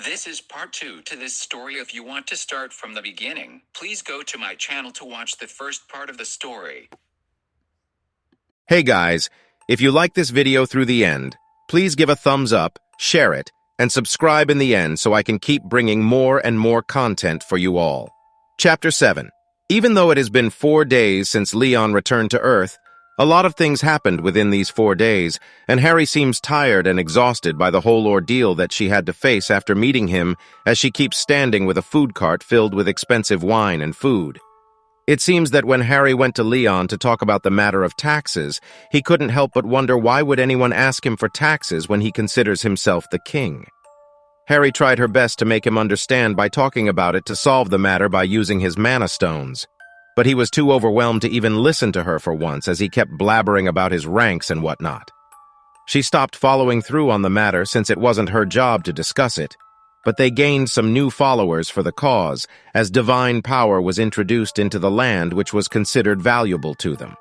This is part 2 to this story. If you want to start from the beginning, please go to my channel to watch the first part of the story. Hey guys, if you like this video through the end, please give a thumbs up, share it, and subscribe in the end so I can keep bringing more and more content for you all. Chapter 7. Even though it has been 4 days since Leon returned to Earth, a lot of things happened within these 4 days, and Harry seems tired and exhausted by the whole ordeal that she had to face after meeting him as she keeps standing with a food cart filled with expensive wine and food. It seems that when Harry went to Leon to talk about the matter of taxes, he couldn't help but wonder why would anyone ask him for taxes when he considers himself the king. Harry tried her best to make him understand by talking about it to solve the matter by using his mana stones. But he was too overwhelmed to even listen to her for once as he kept blabbering about his ranks and whatnot. She stopped following through on the matter since it wasn't her job to discuss it, but they gained some new followers for the cause as divine power was introduced into the land which was considered valuable to them.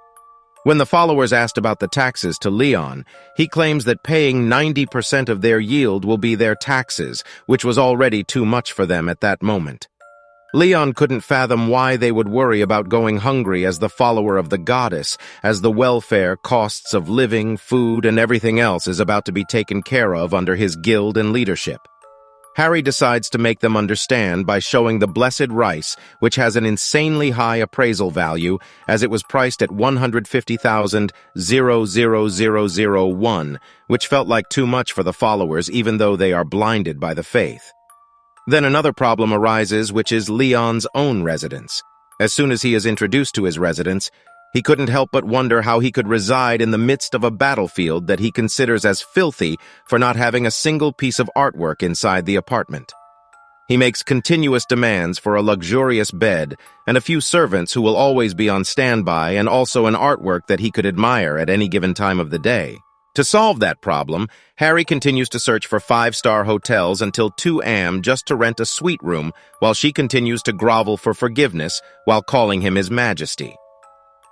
When the followers asked about the taxes to Leon, he claims that paying 90% of their yield will be their taxes, which was already too much for them at that moment. Leon couldn't fathom why they would worry about going hungry as the follower of the goddess, as the welfare, costs of living, food, and everything else is about to be taken care of under his guild and leadership. Harry decides to make them understand by showing the blessed rice, which has an insanely high appraisal value, as it was priced at 150,000,000,001, which felt like too much for the followers even though they are blinded by the faith. Then another problem arises, which is Leon's own residence. As soon as he is introduced to his residence, he couldn't help but wonder how he could reside in the midst of a battlefield that he considers as filthy for not having a single piece of artwork inside the apartment. He makes continuous demands for a luxurious bed and a few servants who will always be on standby, and also an artwork that he could admire at any given time of the day. To solve that problem, Harry continues to search for 5-star hotels until 2 a.m. just to rent a suite room while she continues to grovel for forgiveness while calling him His Majesty.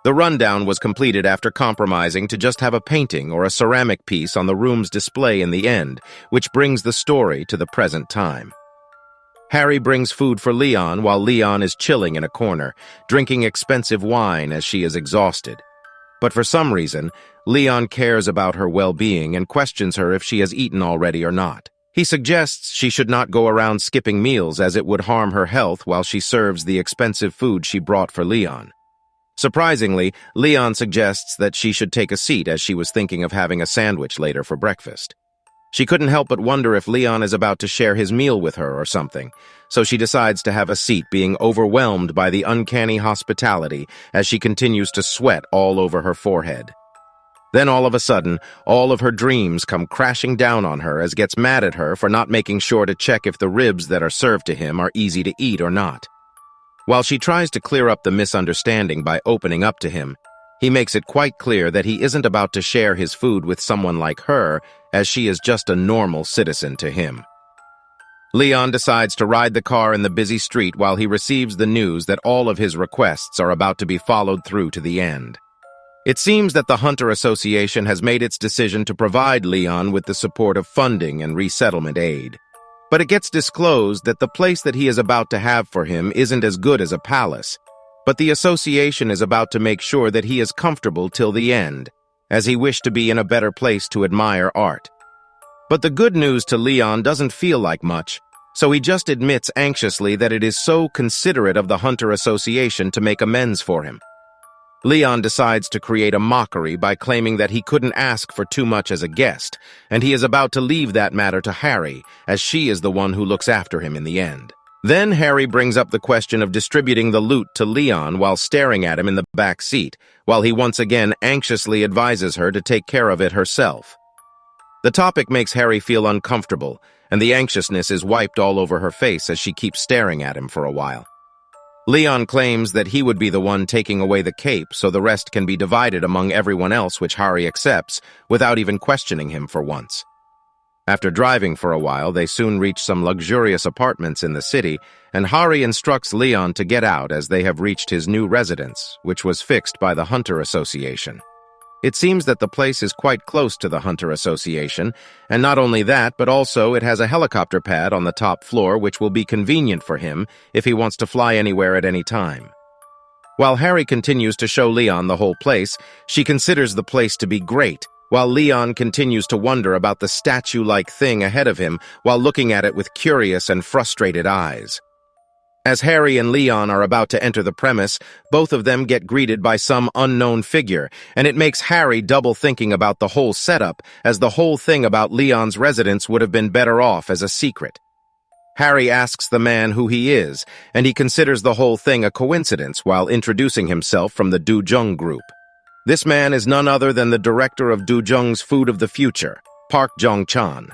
The rundown was completed after compromising to just have a painting or a ceramic piece on the room's display in the end, which brings the story to the present time. Harry brings food for Leon while Leon is chilling in a corner, drinking expensive wine as she is exhausted. But for some reason, Leon cares about her well-being and questions her if she has eaten already or not. He suggests she should not go around skipping meals as it would harm her health while she serves the expensive food she brought for Leon. Surprisingly, Leon suggests that she should take a seat as she was thinking of having a sandwich later for breakfast. She couldn't help but wonder if Leon is about to share his meal with her or something, so she decides to have a seat, being overwhelmed by the uncanny hospitality as she continues to sweat all over her forehead. Then all of a sudden, all of her dreams come crashing down on her as gets mad at her for not making sure to check if the ribs that are served to him are easy to eat or not. While she tries to clear up the misunderstanding by opening up to him, he makes it quite clear that he isn't about to share his food with someone like her, as she is just a normal citizen to him. Leon decides to ride the car in the busy street while he receives the news that all of his requests are about to be followed through to the end. It seems that the Hunter Association has made its decision to provide Leon with the support of funding and resettlement aid. But it gets disclosed that the place that he is about to have for him isn't as good as a palace, but the association is about to make sure that he is comfortable till the end, as he wished to be in a better place to admire art. But the good news to Leon doesn't feel like much, so he just admits anxiously that it is so considerate of the Hunter Association to make amends for him. Leon decides to create a mockery by claiming that he couldn't ask for too much as a guest, and he is about to leave that matter to Harry, as she is the one who looks after him in the end. Then Harry brings up the question of distributing the loot to Leon while staring at him in the back seat, while he once again anxiously advises her to take care of it herself. The topic makes Harry feel uncomfortable, and the anxiousness is wiped all over her face as she keeps staring at him for a while. Leon claims that he would be the one taking away the cape so the rest can be divided among everyone else, which Harry accepts without even questioning him for once. After driving for a while, they soon reach some luxurious apartments in the city, and Harry instructs Leon to get out as they have reached his new residence, which was fixed by the Hunter Association. It seems that the place is quite close to the Hunter Association, and not only that, but also it has a helicopter pad on the top floor which will be convenient for him if he wants to fly anywhere at any time. While Harry continues to show Leon the whole place, she considers the place to be great, while Leon continues to wonder about the statue-like thing ahead of him while looking at it with curious and frustrated eyes. As Harry and Leon are about to enter the premise, both of them get greeted by some unknown figure, and it makes Harry double thinking about the whole setup, as the whole thing about Leon's residence would have been better off as a secret. Harry asks the man who he is, and he considers the whole thing a coincidence while introducing himself from the Dujung group. This man is none other than the director of Dujung's Food of the Future, Park Jong-chan.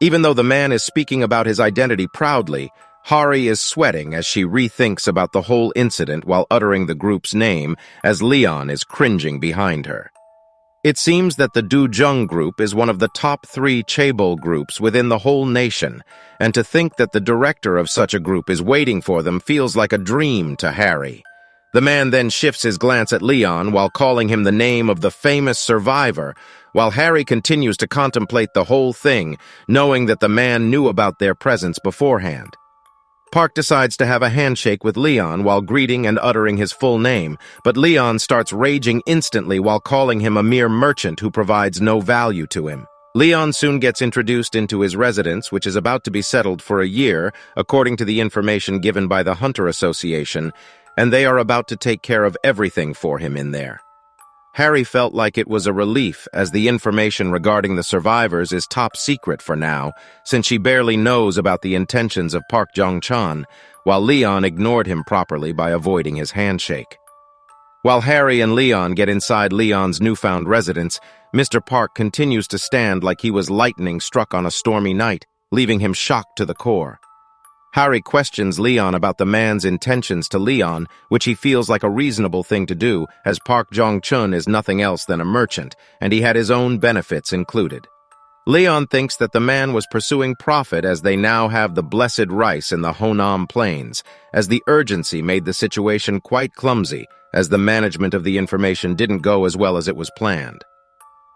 Even though the man is speaking about his identity proudly, Hari is sweating as she rethinks about the whole incident while uttering the group's name as Leon is cringing behind her. It seems that the Dujung group is one of the top 3 chaebol groups within the whole nation, and to think that the director of such a group is waiting for them feels like a dream to Harry. The man then shifts his glance at Leon while calling him the name of the famous survivor, while Harry continues to contemplate the whole thing, knowing that the man knew about their presence beforehand. Park decides to have a handshake with Leon while greeting and uttering his full name, but Leon starts raging instantly while calling him a mere merchant who provides no value to him. Leon soon gets introduced into his residence, which is about to be settled for a year, according to the information given by the Hunter Association, and they are about to take care of everything for him in there. Harry felt like it was a relief, as the information regarding the survivors is top secret for now, since she barely knows about the intentions of Park Jong-chan, while Leon ignored him properly by avoiding his handshake. While Harry and Leon get inside Leon's newfound residence, Mr. Park continues to stand like he was lightning struck on a stormy night, leaving him shocked to the core. Harry questions Leon about the man's intentions to Leon, which he feels like a reasonable thing to do, as Park Jong-chun is nothing else than a merchant, and he had his own benefits included. Leon thinks that the man was pursuing profit as they now have the blessed rice in the Honam Plains, as the urgency made the situation quite clumsy, as the management of the information didn't go as well as it was planned.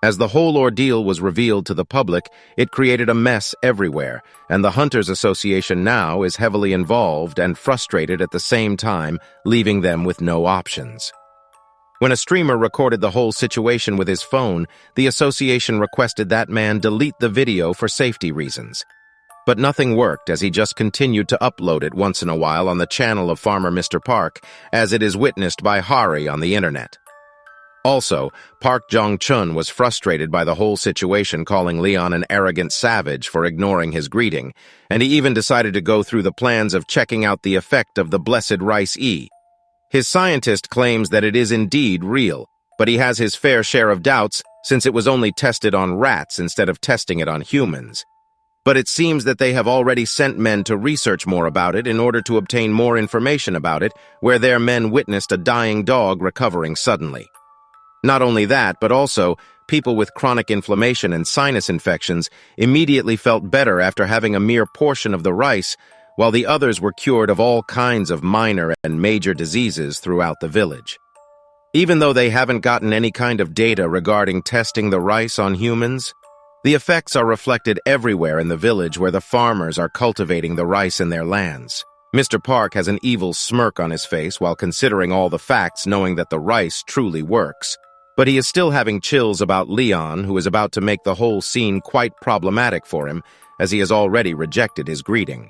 As the whole ordeal was revealed to the public, it created a mess everywhere, and the Hunters Association now is heavily involved and frustrated at the same time, leaving them with no options. When a streamer recorded the whole situation with his phone, the association requested that man delete the video for safety reasons. But nothing worked, as he just continued to upload it once in a while on the channel of Farmer Mr. Park, as it is witnessed by Hari on the internet. Also, Park Jong-chun was frustrated by the whole situation, calling Leon an arrogant savage for ignoring his greeting, and he even decided to go through the plans of checking out the effect of the blessed rice E. His scientist claims that it is indeed real, but he has his fair share of doubts since it was only tested on rats instead of testing it on humans. But it seems that they have already sent men to research more about it in order to obtain more information about it, where their men witnessed a dying dog recovering suddenly. Not only that, but also, people with chronic inflammation and sinus infections immediately felt better after having a mere portion of the rice, while the others were cured of all kinds of minor and major diseases throughout the village. Even though they haven't gotten any kind of data regarding testing the rice on humans, the effects are reflected everywhere in the village where the farmers are cultivating the rice in their lands. Mr. Park has an evil smirk on his face while considering all the facts, knowing that the rice truly works. But he is still having chills about Leon, who is about to make the whole scene quite problematic for him, as he has already rejected his greeting.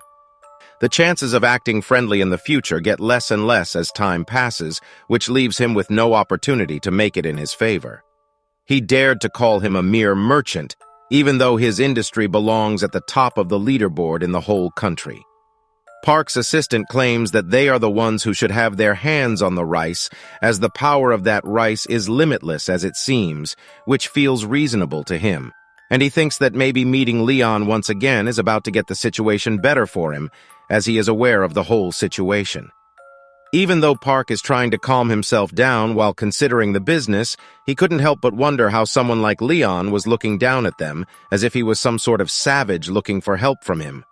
The chances of acting friendly in the future get less and less as time passes, which leaves him with no opportunity to make it in his favor. He dared to call him a mere merchant, even though his industry belongs at the top of the leaderboard in the whole country. Park's assistant claims that they are the ones who should have their hands on the rice, as the power of that rice is limitless as it seems, which feels reasonable to him. And he thinks that maybe meeting Leon once again is about to get the situation better for him, as he is aware of the whole situation. Even though Park is trying to calm himself down while considering the business, he couldn't help but wonder how someone like Leon was looking down at them, as if he was some sort of savage looking for help from him.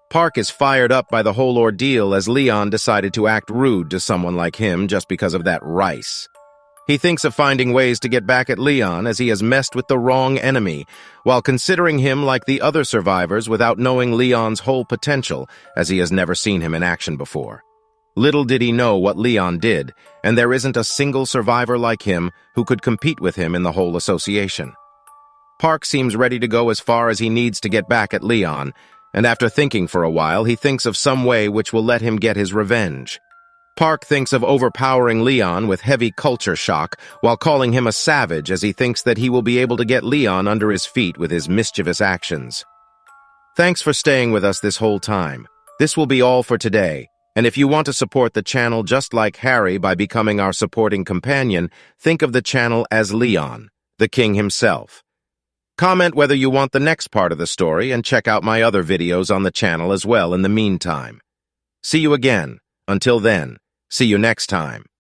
Park is fired up by the whole ordeal as Leon decided to act rude to someone like him just because of that rice. He thinks of finding ways to get back at Leon as he has messed with the wrong enemy, while considering him like the other survivors without knowing Leon's whole potential, as he has never seen him in action before. Little did he know what Leon did, and there isn't a single survivor like him who could compete with him in the whole association. Park seems ready to go as far as he needs to get back at Leon, and after thinking for a while, he thinks of some way which will let him get his revenge. Park thinks of overpowering Leon with heavy culture shock while calling him a savage, as he thinks that he will be able to get Leon under his feet with his mischievous actions. Thanks for staying with us this whole time. This will be all for today, and if you want to support the channel just like Harry by becoming our supporting companion, think of the channel as Leon, the king himself. Comment whether you want the next part of the story and check out my other videos on the channel as well in the meantime. See you again. Until then, see you next time.